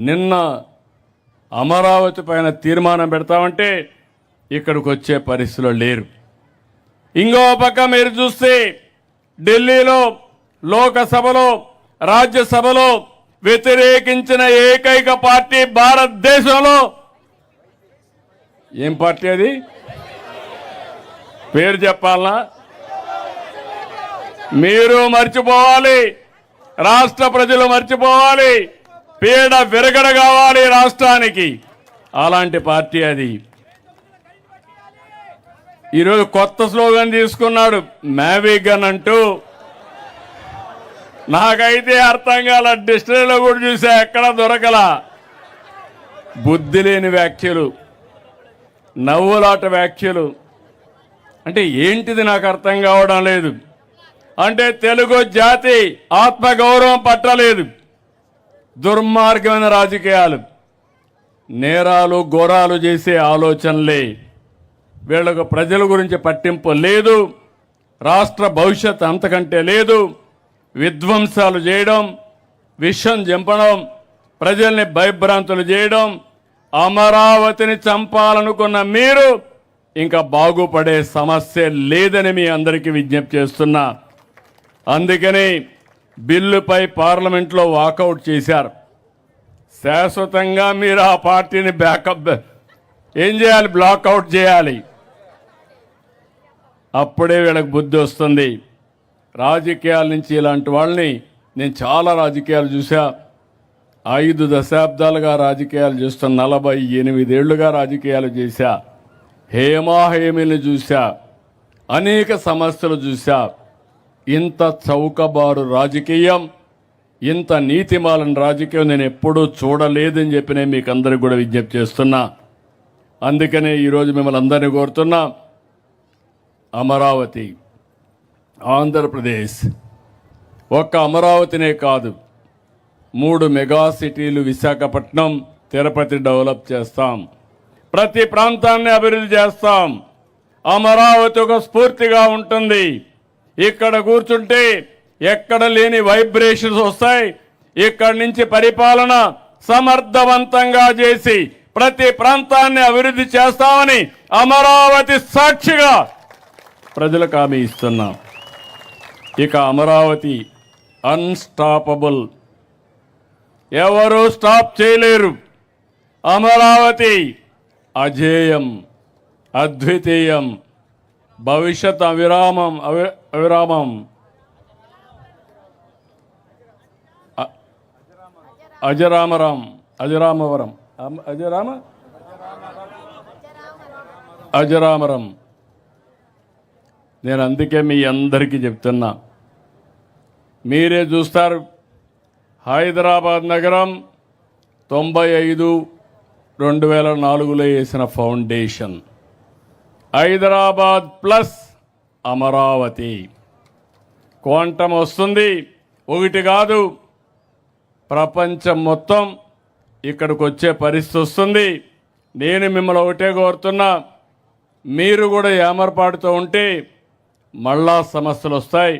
నిన్న అమరావతి పైన తీర్మానం పెడతామంటే ఇక్కడికి వచ్చే పరిస్థితులు లేరు. ఇంకో పక్క మీరు చూస్తే ఢిల్లీలో లోకసభలో రాజ్యసభలో వ్యతిరేకించిన ఏకైక పార్టీ భారతదేశంలో ఏం పార్టీ అది? పేరు చెప్పాలనా? మీరు మర్చిపోవాలి, రాష్ట్ర ప్రజలు మర్చిపోవాలి, పీడ విరగడ కావాలి రాష్ట్రానికి. అలాంటి పార్టీ అది. ఈరోజు కొత్త స్లోగన్ తీసుకున్నాడు, మ్యావిగన్ అంటూ. నాకైతే అర్థం కాల, డిక్షనరీలో కూడా చూసా, ఎక్కడ దొరకల. బుద్ధి లేని వ్యాఖ్యలు, నవ్వులాట వ్యాఖ్యలు. అంటే ఏంటిది నాకు అర్థం కావడం లేదు. అంటే తెలుగు జాతి ఆత్మగౌరవం పట్టలేదు. దుర్మార్గమైన రాజకీయాలు, నేరాలు ఘోరాలు చేసే ఆలోచనలే. వీళ్ళకు ప్రజల గురించి పట్టింపు లేదు, రాష్ట్ర భవిష్యత్ అంతకంటే లేదు. విధ్వంసాలు చేయడం, విషం చంపడం, ప్రజల్ని భయభ్రాంతులు చేయడం. అమరావతిని చంపాలనుకున్న మీరు ఇంకా బాగుపడే సమస్య లేదని మీ అందరికీ విజ్ఞప్తి చేస్తున్నా. అందుకని బిల్లుపై పార్లమెంట్లో వాకౌట్ చేశారు. శాశ్వతంగా మీరు ఆ పార్టీని బ్యాకప్ ఏం చేయాలి? బ్లాక్అవుట్ చేయాలి. అప్పుడే వీళ్ళకి బుద్ధి వస్తుంది. రాజకీయాల నుంచి ఇలాంటి వాళ్ళని నేను చాలా రాజకీయాలు చూసా. 5 దశాబ్దాలుగా రాజకీయాలు చేస్తున్న, 48 ఏళ్లుగా రాజకీయాలు చేశా. హేమాహేమిని చూశా, అనేక సమస్యలు చూశా. ఇంత చౌకబారు రాజకీయం, ఇంత నీతిమాలిన రాజకీయం నేను ఎప్పుడూ చూడలేదని చెప్పి నేను మీకు అందరికీ కూడా విజ్ఞప్తి చేస్తున్నా. అందుకనే ఈరోజు మిమ్మల్ని అందరినీ కోరుతున్నా, అమరావతి, ఆంధ్రప్రదేశ్, ఒక్క అమరావతినే కాదు, 3 మెగా సిటీలు విశాఖపట్నం, తిరుపతి డెవలప్ చేస్తాం. ప్రతి ప్రాంతాన్ని అభివృద్ధి చేస్తాం. అమరావతి ఒక స్ఫూర్తిగా ఉంటుంది. ఇక్కడ కూర్చుంటే ఎక్కడ లేని వైబ్రేషన్స్ వస్తాయి. ఇక్కడి నుంచి పరిపాలన సమర్థవంతంగా చేసి ప్రతి ప్రాంతాన్ని అభివృద్ధి చేస్తామని అమరావతి సాక్షిగా ప్రజలకు హామీ ఇస్తున్నాం. ఇక అమరావతి అన్స్టాపబుల్, ఎవరు స్టాప్ చేయలేరు. అమరావతి అజేయం, అద్వితీయం, భవిష్యత్ అవిరామం అజరామరం. నేను అందుకే మీ అందరికీ చెప్తున్నా, మీరే చూస్తారు. హైదరాబాద్ నగరం 95/2004లో వేసిన foundation. Hyderabad plus Amaravati. Quantum వస్తుంది, ఒకటి కాదు, ప్రపంచం మొత్తం ఇక్కడికి వచ్చే పరిస్థితి వస్తుంది. నేను మిమ్మల్ని ఒకటే కోరుతున్నా, మీరు కూడా ఏమరపాటుతో ఉంటే మళ్ళా సమస్యలు వస్తాయి.